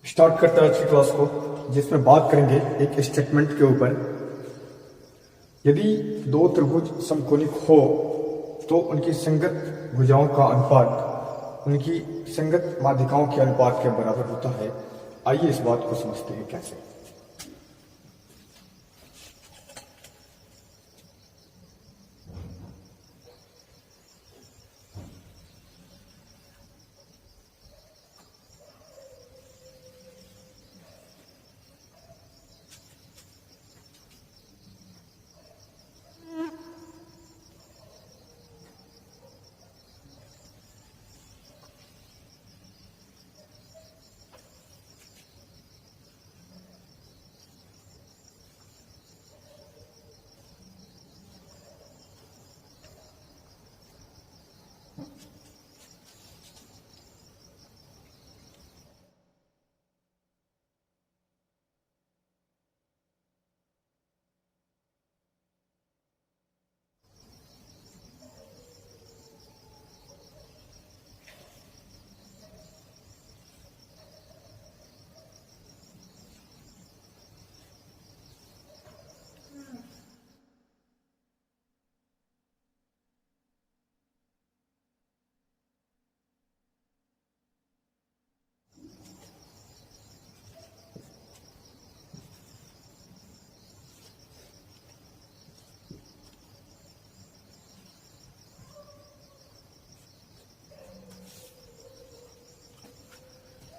Start करते हैं आज की क्लास को, जिसमें बात करेंगे एक स्टेटमेंट के ऊपर। यदि दो त्रिभुज समकोणिक हो तो उनकी संगत भुजाओं का अनुपात उनकी संगत माध्यिकाओं के अनुपात के बराबर होता है। आइए इस बात को समझते हैं कैसे।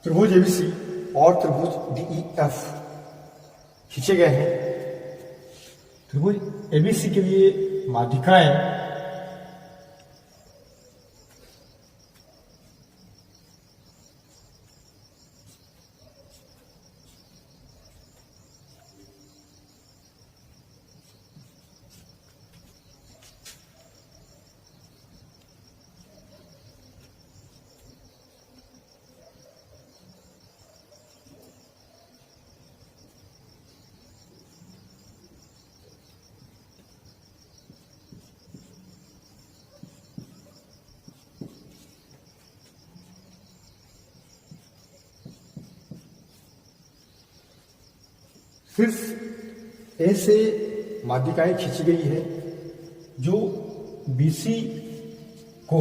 त्रिभुज एबीसी और त्रिभुज डीईएफ खींचे गए हैं। त्रिभुज एबीसी के लिए माध्यिकाएं सिर्फ ए से माध्यिकाएं खींची गई है जो बीसी को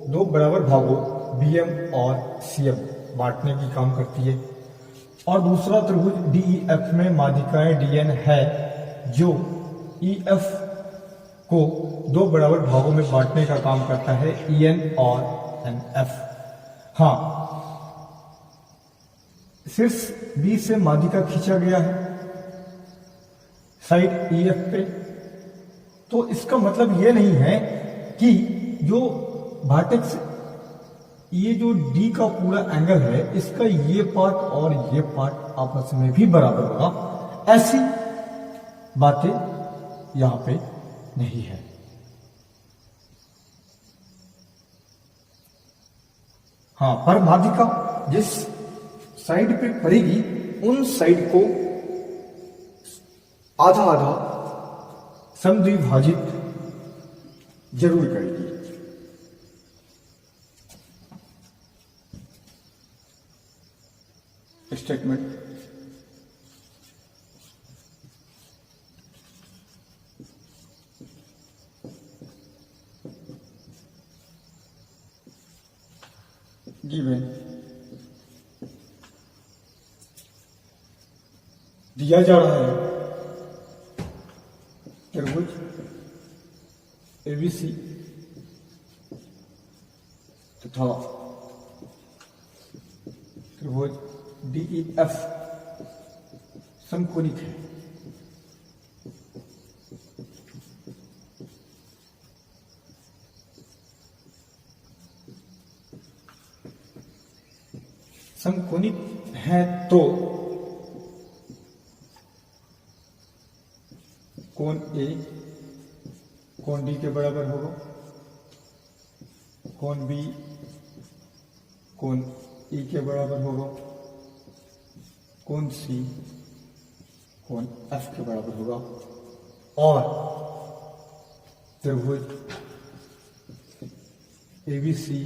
दो बराबर भागों बीएम और सीएम बांटने की काम करती है, और दूसरा त्रिभुज डीईएफ में माध्यिकाएं डीएन है जो ईएफ को दो बराबर भागों में बांटने का काम करता है, ईएन और एनएफ। हाँ, सिर्फ बी से माध्यिका खींचा गया है साइड ईएफ पे, तो इसका मतलब ये नहीं है कि जो वर्टेक्स ये जो डी का पूरा एंगल है इसका ये पार्ट और ये पार्ट आपस में भी बराबर होगा। ऐसी बातें यहां पे नहीं है। हाँ, पर माध्यिका जिस साइड पे पड़ेगी उन साइड को आधा आधा समद्विभाजित जरूर करेगी। स्टेटमेंट गिवन दिया जा रहा है त्रिभुज एबीसी तथा त्रिभुज डीईएफ समकोणिक है। समकोणिक है तो कोण ए कोण डी के बराबर होगा, कोण बी कोण ई के बराबर होगा, कोण सी कोण एफ के बराबर होगा, और त्रिभुज एबीसी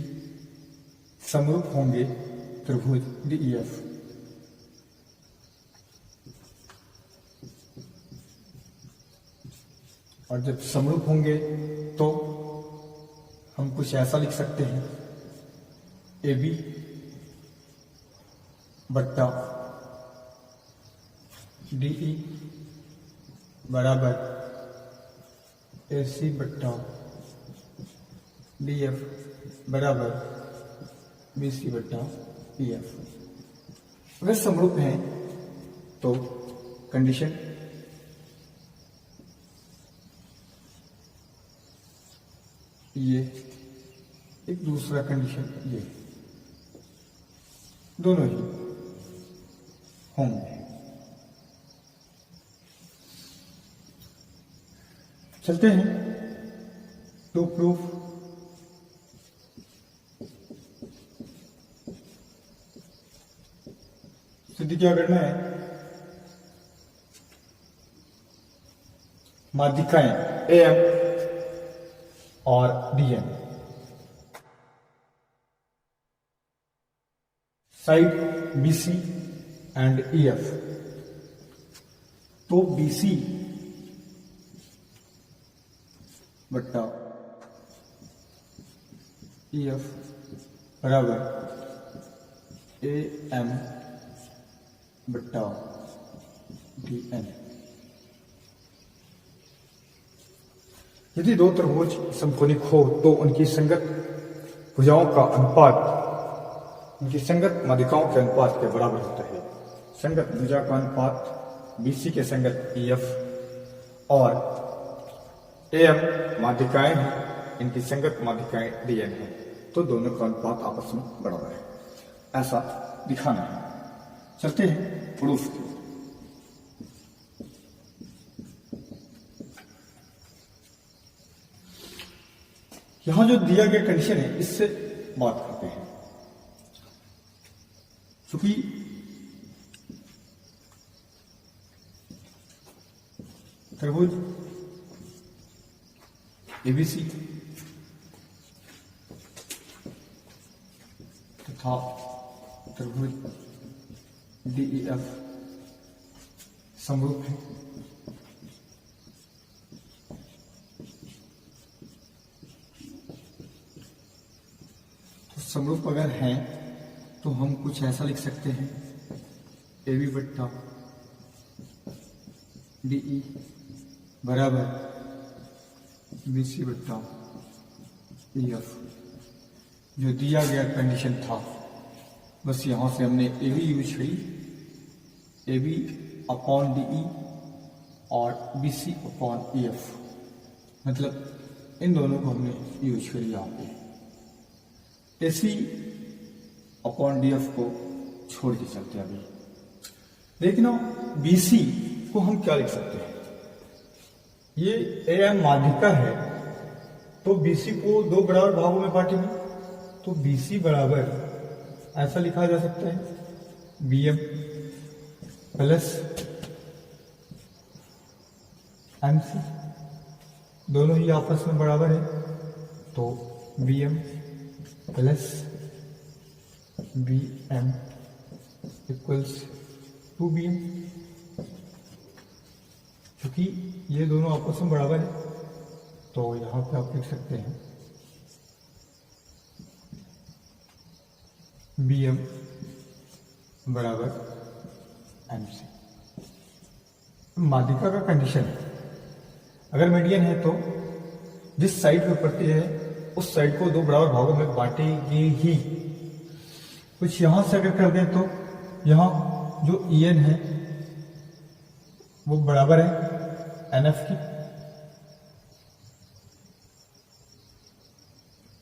समरूप होंगे त्रिभुज डीईएफ और जब समरूप होंगे तो हम कुछ ऐसा लिख सकते हैं, ए बी बट्टा डी ई बराबर ए सी बट्टा डी एफ बराबर बी सी बट्टा ई एफ। अगर समरूप हैं तो कंडीशन ये, एक दूसरा कंडीशन ये, दोनों ही होंगे। चलते हैं टू प्रूफ। सिद्धि क्या करना है, माध्यिकाएं ए एम और D M side B C and E F. तो बी सी बट्टा ई एफ बराबर ए एम बट्टा डी एन। यदि दो त्रिभुज समकोणिक हो तो उनकी संगत भुजाओं का अनुपात उनकी संगत माध्यिकाओं के अनुपात के बराबर होता है। संगत भुजा का अनुपात बीसी के संगत ईएफ और एएम माध्यिकाएं हैं, इनकी संगत माध्यिकाएं डीएन है, तो दोनों का अनुपात आपस में बराबर है, ऐसा दिखाना है। चलते हैं प्रूफ की। यहां जो दिया गया कंडीशन है इससे बात करते हैं। क्योंकि त्रिभुज एबीसी तथा त्रिभुज डीईएफ समरूप है। तो समरूप अगर हैं तो हम कुछ ऐसा लिख सकते हैं, ए बी बट्टा डीई बराबर बी सी बट्टा ई एफ। जो दिया गया कंडीशन था बस यहां से हमने ए बी यूज करी, ए बी अपॉन डीई और B C upon E F, मतलब इन दोनों को हमने यूज करी यहाँ पे। A C upon D F को छोड़ के चलते हैं अभी। लेकिन बी सी को हम क्या लिख सकते हैं, ये ए एम माध्यिका है तो बीसी को दो बराबर भागों में बांटेंगे, तो बीसी बराबर ऐसा लिखा जा सकता है, B M plus M C, दोनों ही आपस में बराबर है, तो B M plus B M equals to B M. क्योंकि ये दोनों आपस में बराबर है तो यहां पे आप लिख सकते हैं बी एम बराबर एम सी। माध्यिका का कंडीशन है, अगर मीडियन है तो जिस साइड पे पड़ती है उस साइड को दो बराबर भागों में बांटेगी ही। कुछ यहां से अगर कर दें तो यहां जो ई एन है वो बराबर है एन एफ की,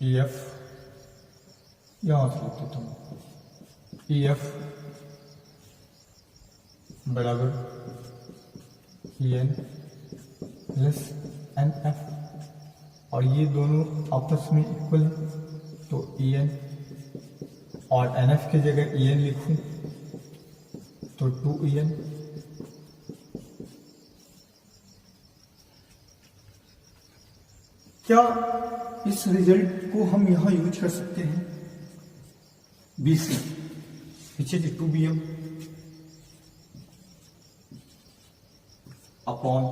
ई एफ यहां से लिख देता हूं, ई एफ बराबर E N plus N F, और ये दोनों आपस में इक्वल है, तो ई एन और एन एफ की जगह ई एन लिखूं तो टू ई एन। क्या इस रिजल्ट को हम यहां यूज कर सकते हैं, बी सी पीछे थी to B M upon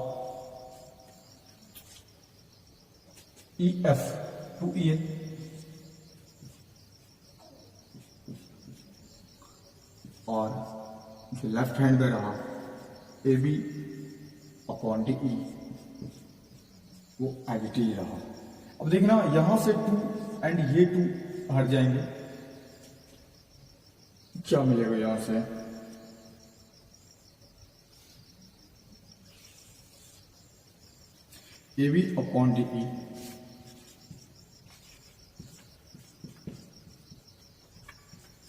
E F to E N, और जो लेफ्ट हैंड में रहा A B upon D E, वो एज इट इज रहा। अब देखना यहां से 2 एंड ये 2 हट जाएंगे, क्या मिलेगा यहां से, A B upon D E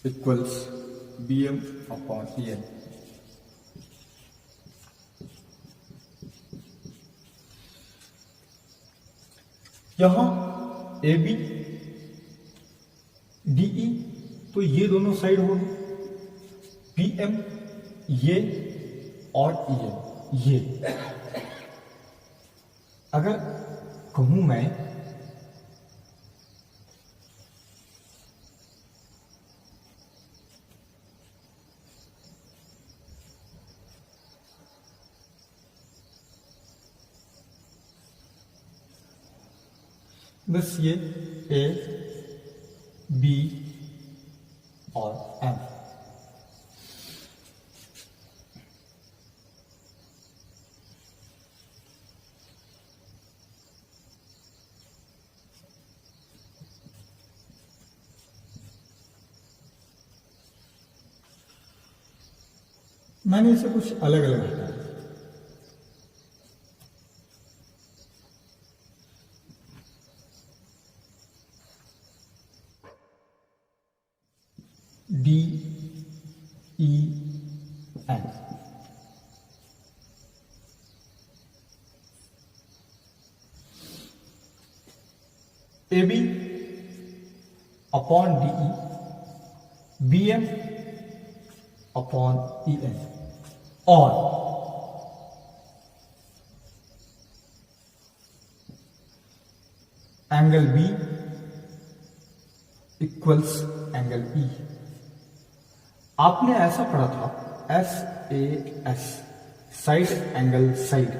equals B M upon E N. यहां ए बी डी ई, तो ये दोनों साइड होगी, पी एम ये और ई एन ये। अगर कहूं मैं बस ये ए बी और एम, मैंने इसे कुछ अलग अलग लिखा है। D E N, A B upon D E, B M upon E N, और angle B equals angle E. आपने ऐसा पढ़ा था S A S, side angle side,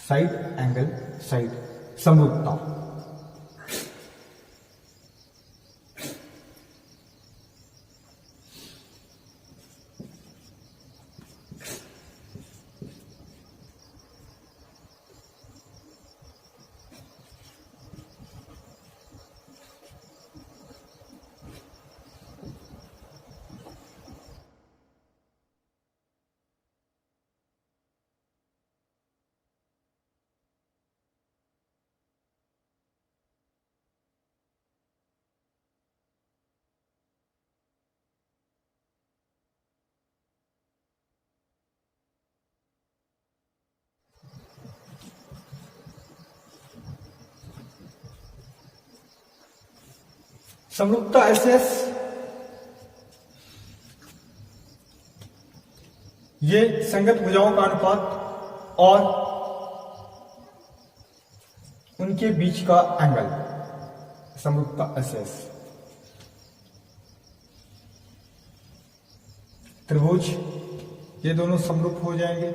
side angle side, समरूपता। समरूपता एस एस, ये संगत भुजाओं का अनुपात और उनके बीच का एंगल, समरूपता एस एस। त्रिभुज ये दोनों समरूप हो जाएंगे,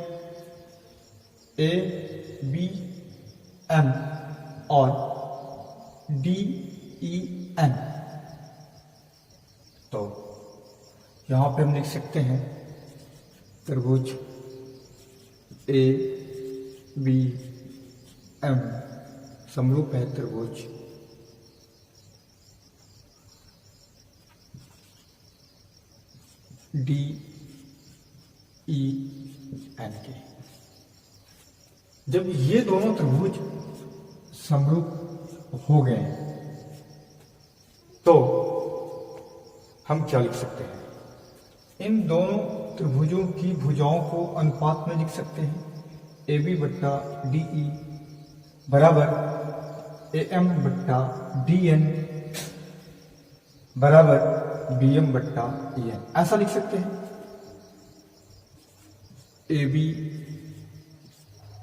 ए बी एम और डी ई एन। तो यहां पे हम लिख सकते हैं त्रिभुज ए बी एम समरूप है त्रिभुज डी ई एन के। जब ये दोनों त्रिभुज समरूप हो गए तो हम क्या लिख सकते हैं, इन दोनों त्रिभुजों की भुजाओं को अनुपात में लिख सकते हैं, ए बी बट्टा डी ई बराबर ए एम बट्टा डी एन बराबर बी एम बट्टा ई एन, ऐसा लिख सकते हैं। ए बी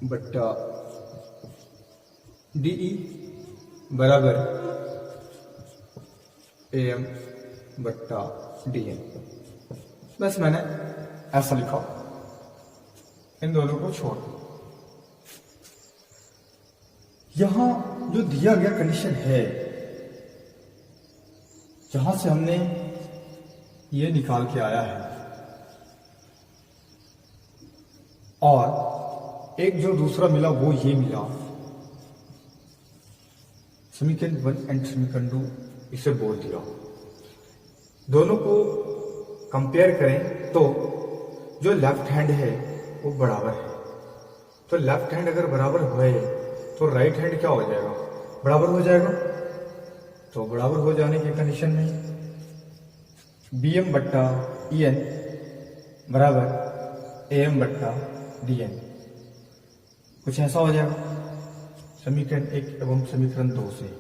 बट्टा डी ई बराबर ए एम बट्टा डी एन, बस मैंने ऐसा लिखा, इन दोनों को छोड़। यहां जो दिया गया कंडीशन है, जहां से हमने ये निकाल के आया है, और एक जो दूसरा मिला वो ये मिला, समीकरण 1 एंड समीकरण 2 इसे बोल दिया। दोनों को कंपेयर करें तो जो लेफ्ट हैंड है वो बराबर है, तो लेफ्ट हैंड अगर बराबर हुए तो राइट हैंड क्या हो जाएगा, बराबर हो जाएगा। तो बराबर हो जाने की कंडीशन में bm बट्टा en बराबर am बट्टा dn, कुछ ऐसा हो जाएगा समीकरण 1 एवं समीकरण 2 से।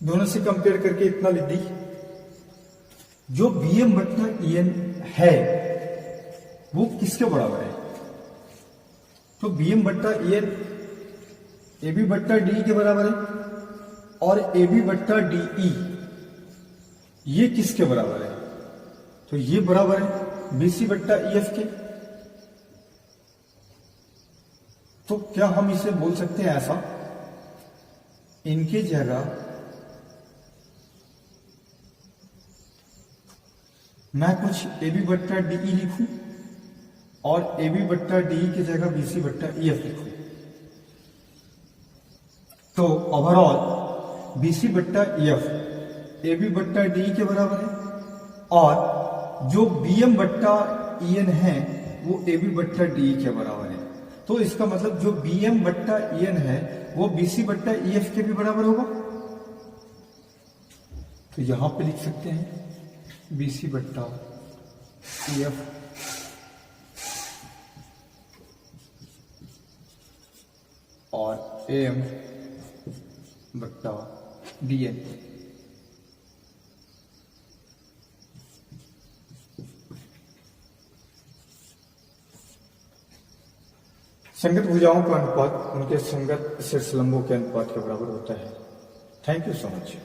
दोनों से कंपेयर करके इतना लिख दी, जो bm बट्टा en है वो किसके बराबर है, तो bm बट्टा en ab बट्टा de के बराबर है, और ab बट्टा de ये किसके बराबर है, तो ये बराबर है bc बट्टा ef के। तो क्या हम इसे बोल सकते हैं ऐसा, इनके जगह मैं कुछ ए बी बट्टा डी ई लिखूं और ए बी बट्टा डी ई की जगह बी सी बट्टा ई एफ लिखूं, तो ओवरऑल बी सी बट्टा ई एफ ए बी बट्टा डी ई के बराबर है, और जो बी एम बट्टा ई एन है वो ए बी बट्टा डी ई के बराबर है। तो इसका मतलब जो बी एम बट्टा ई एन है वो बी सी बट्टा ई एफ के भी बराबर होगा। तो यहां पे लिख सकते हैं बी सी बट्टा ई एफ और ए एम बट्टा डी एन। संगत भुजाओं का अनुपात उनके संगत शीर्ष लंबों के अनुपात के बराबर होता है। Thank you so much.